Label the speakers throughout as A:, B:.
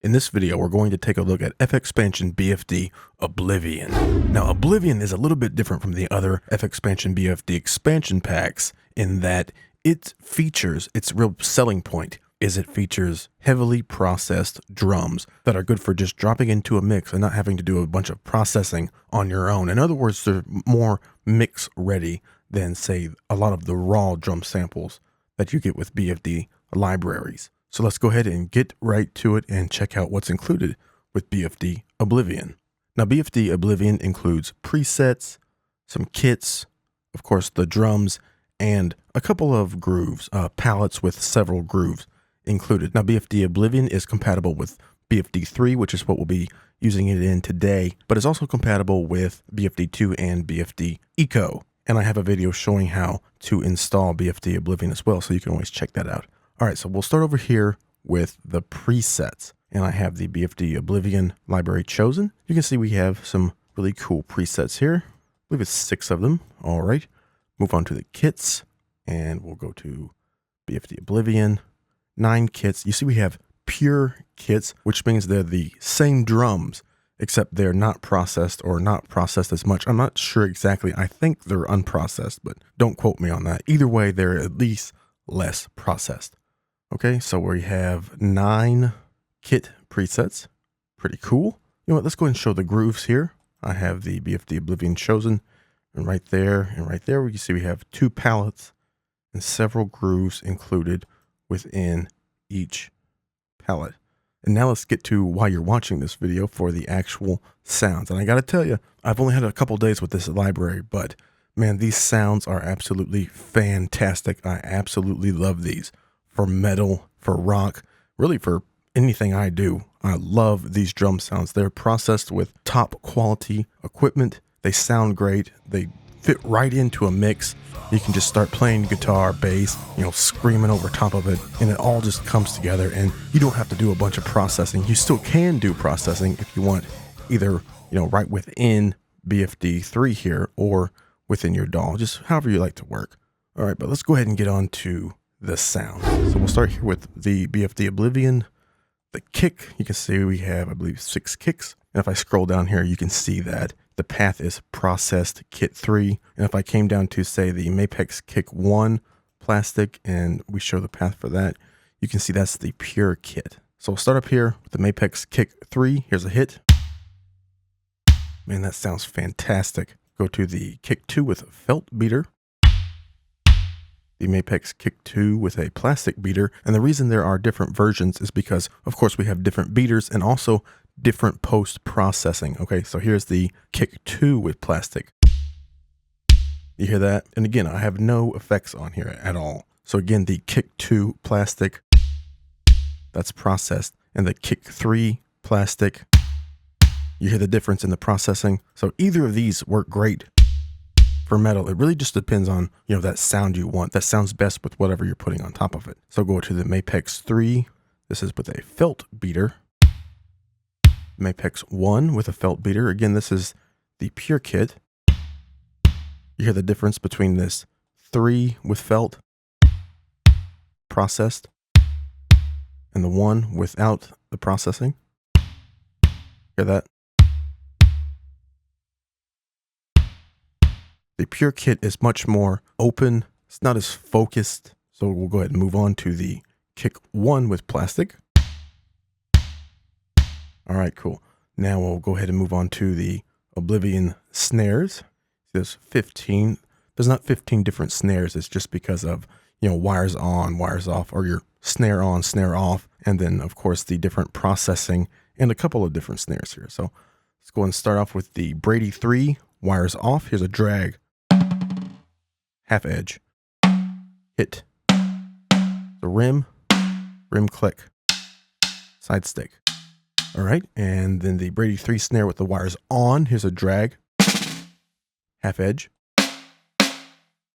A: In this video, we're going to take a look at FXpansion BFD Oblivion. Now, Oblivion is a little bit different from the other FXpansion BFD expansion packs in that its real selling point is it features heavily processed drums that are good for just dropping into a mix and not having to do a bunch of processing on your own. In other words, they're more mix ready than, say, a lot of the raw drum samples that you get with BFD libraries. So let's go ahead and get right to it and check out what's included with BFD Oblivion. Now, BFD Oblivion includes presets, some kits, of course, the drums, and a couple of grooves, palettes with several grooves included. Now, BFD Oblivion is compatible with BFD 3, which is what we'll be using it in today, but it's also compatible with BFD 2 and BFD Eco. And I have a video showing how to install BFD Oblivion as well, so you can always check that out. All right, so we'll start over here with the presets, and I have the BFD Oblivion library chosen. You can see we have some really cool presets here. I believe it's 6 of them. All right, move on to the kits, and we'll go to BFD Oblivion, 9 kits. You see we have pure kits, which means they're the same drums, except they're not processed or not processed as much. I'm not sure exactly. I think they're unprocessed, but don't quote me on that. Either way, they're at least less processed. Okay, so we have 9 kit presets. Pretty cool. You know what, let's go ahead and show the grooves here. I have the BFD Oblivion chosen, and right there we can see we have 2 palettes and several grooves included within each palette. And now let's get to why you're watching this video, for the actual sounds. And I gotta tell you, I've only had a couple days with this library, but man, these sounds are absolutely fantastic. I absolutely love these. For metal, for rock, really for anything I do. I love these drum sounds. They're processed with top quality equipment. They sound great. They fit right into a mix. You can just start playing guitar, bass, screaming over top of it, and it all just comes together, and you don't have to do a bunch of processing. You still can do processing if you want, either, right within BFD 3 here or within your DAW, just however you like to work. All right, but let's go ahead and get on to the sound. So we'll start here with the BFD Oblivion. The kick, you can see we have, I believe, 6 kicks. And if I scroll down here, you can see that the path is processed kit 3. And if I came down to, say, the Mapex kick 1 plastic, and we show the path for that, you can see that's the pure kit. So we'll start up here with the Mapex kick 3. Here's a hit. Man, that sounds fantastic. Go to the kick 2 with a felt beater. The Mapex kick 2 with a plastic beater. And the reason there are different versions is because, of course, we have different beaters and also different post-processing. Okay, so here's the kick 2 with plastic. You hear that? And again, I have no effects on here at all. So again, the kick 2 plastic, that's processed, and the kick 3 plastic, you hear the difference in the processing. So either of these work great for metal. It really just depends on, that sound you want. That sounds best with whatever you're putting on top of it. So go to the Mapex 3. This is with a felt beater. Mapex 1 with a felt beater. Again, this is the pure kit. You hear the difference between this 3 with felt, processed, and the 1 without the processing. Hear that? The pure kit is much more open. It's not as focused. So we'll go ahead and move on to the kick 1 with plastic. All right, cool. Now we'll go ahead and move on to the Oblivion snares. There's 15. There's not 15 different snares. It's just because of, wires on, wires off, or your snare on, snare off. And then, of course, the different processing and a couple of different snares here. So let's go and start off with the Brady 3, wires off. Here's a drag, half edge, hit, the rim click, side stick. All right, and then the Brady 3 snare with the wires on. Here's a drag, half edge,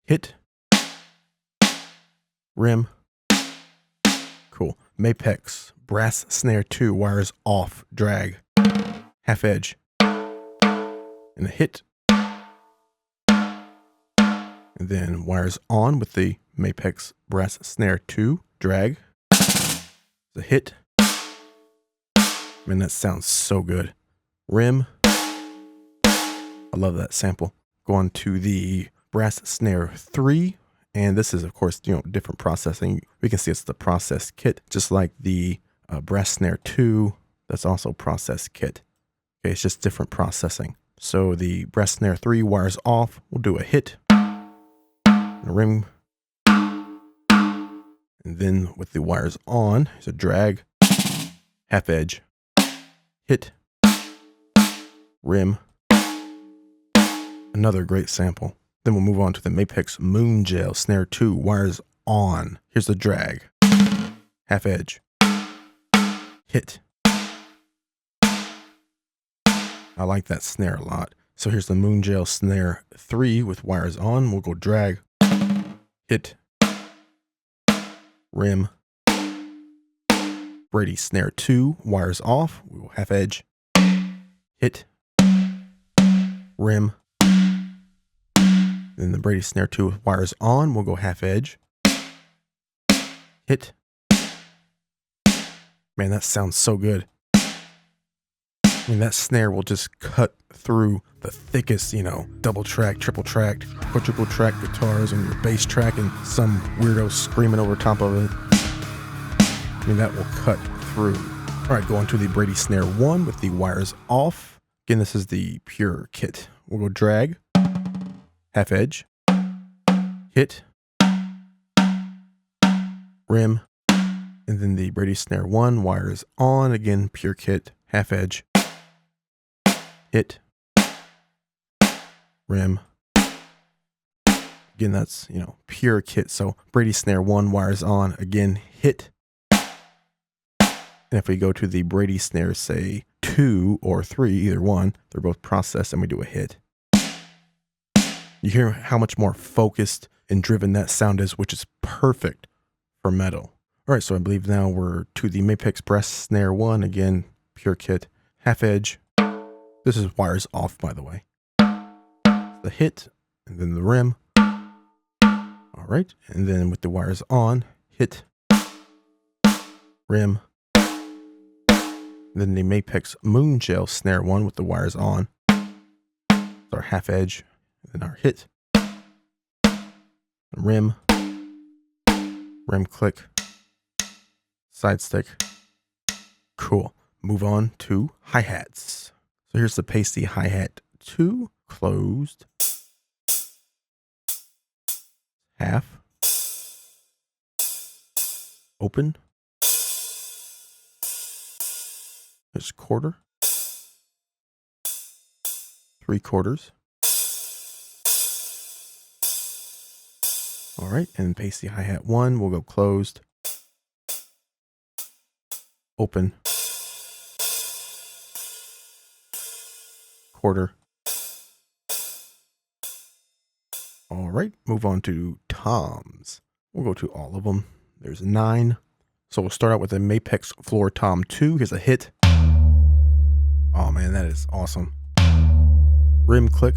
A: hit, rim. Cool. Mapex brass snare 2, wires off, drag, half edge, and a hit. And then wires on with the Mapex brass snare 2, drag, the hit, Man, that sounds so good. Rim. I love that sample. Go on to the brass snare 3. And this is, of course, different processing. We can see it's the process kit, just like the brass snare 2. That's also process kit. Okay, it's just different processing. So the brass snare 3 wires off. We'll do a hit, a rim, and then with the wires on, there's a drag, half edge, hit, rim. Another great sample. Then we'll move on to the Mapex Moon Gel snare 2 wires on. Here's the drag, half edge, hit. I like that snare a lot. So here's the Moon Gel snare 3 with wires on. We'll go drag, hit, rim. Brady snare 2 wires off. We will half edge, hit, rim. Then the Brady snare 2 with wires on. We'll go half edge, hit. Man, that sounds so good. I mean, that snare will just cut through the thickest, double track, triple track, quadruple track guitars on your bass track and some weirdo screaming over top of it. I mean, that will cut through. All right, go on to the Brady snare 1 with the wires off. Again, this is the pure kit. We'll go drag, half edge, hit, rim, and then the Brady snare 1 wires on. Again, pure kit, half edge, hit, rim. Again, that's, pure kit. So Brady snare 1 wires on, again, hit. And if we go to the Brady snare, say 2 or 3, either one, they're both processed and we do a hit. You hear how much more focused and driven that sound is, which is perfect for metal. All right, so I believe now we're to the Mapex Brass snare 1, again, pure kit, half edge. This is wires off, by the way. The hit, and then the rim. All right, and then with the wires on, hit, rim. Then the Mapex Moon Gel snare 1 with the wires on. Our half edge, and then our hit, rim, rim click, side stick. Cool. Move on to hi-hats. So here's the pasty hi-hat 2, closed, half, open, there's quarter, 3/4. All right, and pasty hi-hat 1, we'll go closed, open, quarter. All right, move on to toms. We'll go to all of them. There's 9. So we'll start out with a Mapex Floor Tom 2. Here's a hit. Oh man, that is awesome. Rim click.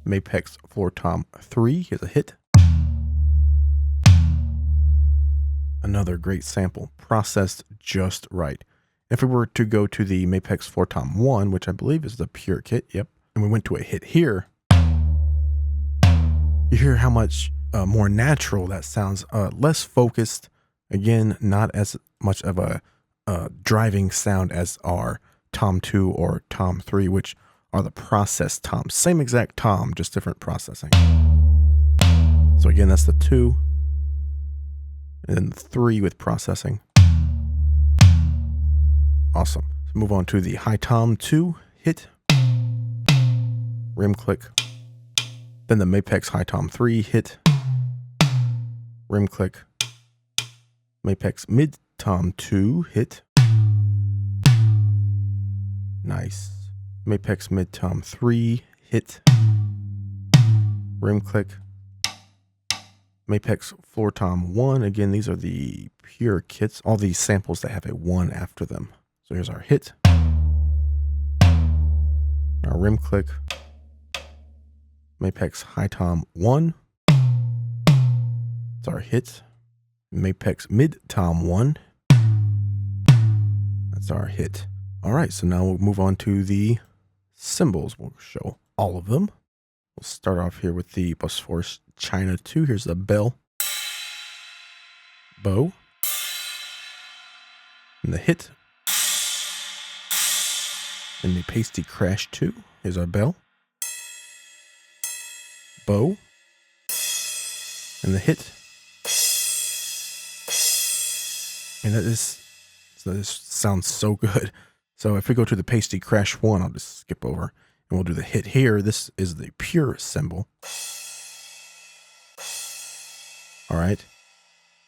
A: Mapex Floor Tom 3. Here's a hit. Another great sample, processed just right. If we were to go to the Mapex Floor Tom 1, which I believe is the pure kit, yep, and we went to a hit here, you hear how much more natural that sounds, less focused. Again, not as much of a driving sound as our Tom 2 or Tom 3, which are the processed toms. Same exact tom, just different processing. So again, that's the 2. And then the 3 with processing. Awesome. So move on to the high tom 2, hit, rim click. Then the Mapex high tom 3, hit, rim click. Mapex mid tom 2, hit. Nice. Mapex mid tom 3, hit, rim click. Mapex Floor Tom 1, again, these are the pure kits, all these samples that have a 1 after them. So here's our hit, our rim click, Mapex High Tom 1, it's our hit, Mapex Mid Tom 1, That's our hit. All right, so now we'll move on to the cymbals. We'll show all of them. We'll start off here with the Bus Force China 2. Here's the bell, bow, and the hit. And the Pasty Crash 2. Here's our bell, bow, and the hit. And this sounds so good. So if we go to the Pasty Crash 1, I'll just skip over and we'll do the hit here. This is the pure cymbal. All right.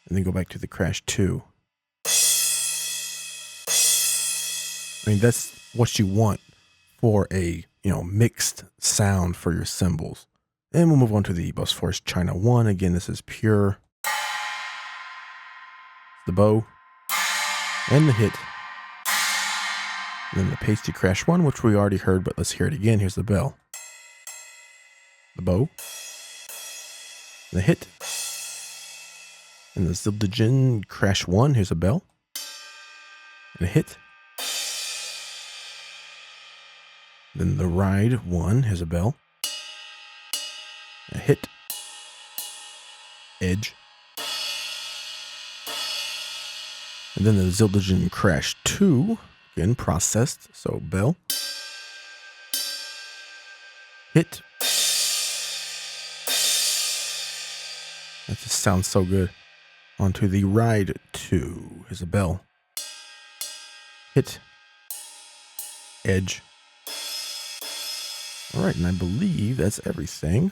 A: And then go back to the Crash 2. I mean, that's what you want for a, mixed sound for your cymbals. And we'll move on to the Bus Force China 1. Again, this is pure. The bow and the hit. And then the Pasty Crash 1, which we already heard, but let's hear it again. Here's the bell, the bow, the hit, and the Zildjian Crash 1. Here's a bell, and a hit. Then the Ride 1. Here's a bell, a hit, edge. And then the Zildjian Crash 2, again processed, so bell, hit. That just sounds so good. Onto the Ride 2. Here's a bell, hit, edge. All right, and I believe that's everything.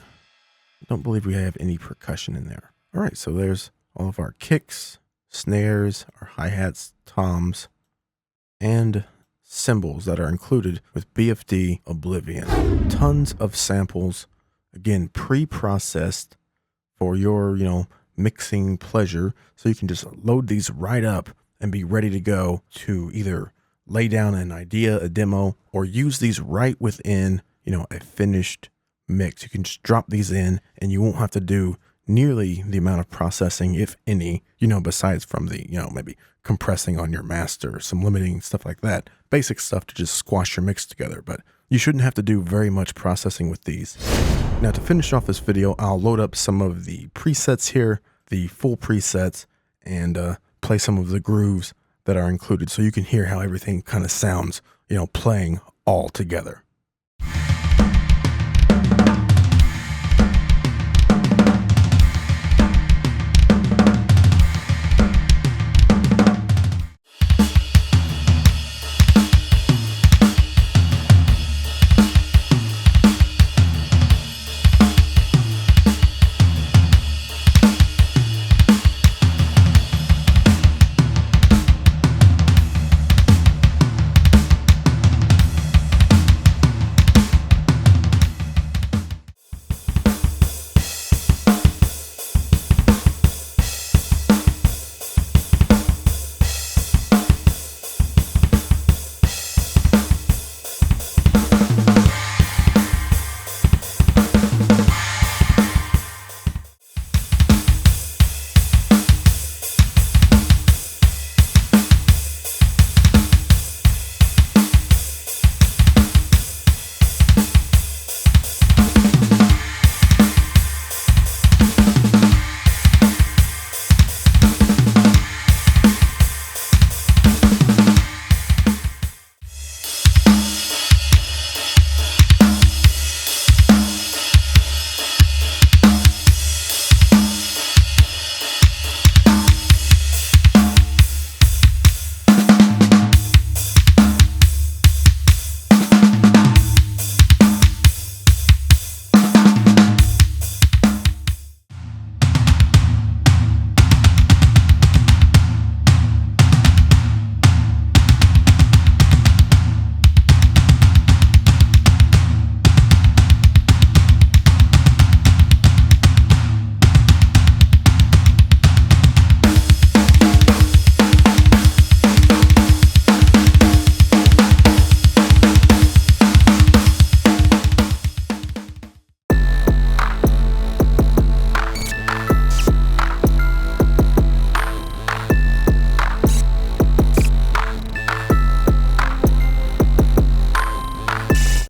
A: I don't believe we have any percussion in there. All right, so there's all of our kicks, snares, our hi-hats, toms, and cymbals that are included with BFD Oblivion. Tons of samples, again, pre-processed for your, mixing pleasure. So you can just load these right up and be ready to go to either lay down an idea, a demo, or use these right within, a finished mix. You can just drop these in and you won't have to do nearly the amount of processing, if any, besides from the, maybe compressing on your master, some limiting stuff like that, basic stuff to just squash your mix together. But you shouldn't have to do very much processing with these. Now to finish off this video, I'll load up some of the presets here, the full presets, and play some of the grooves that are included so you can hear how everything kind of sounds, playing all together.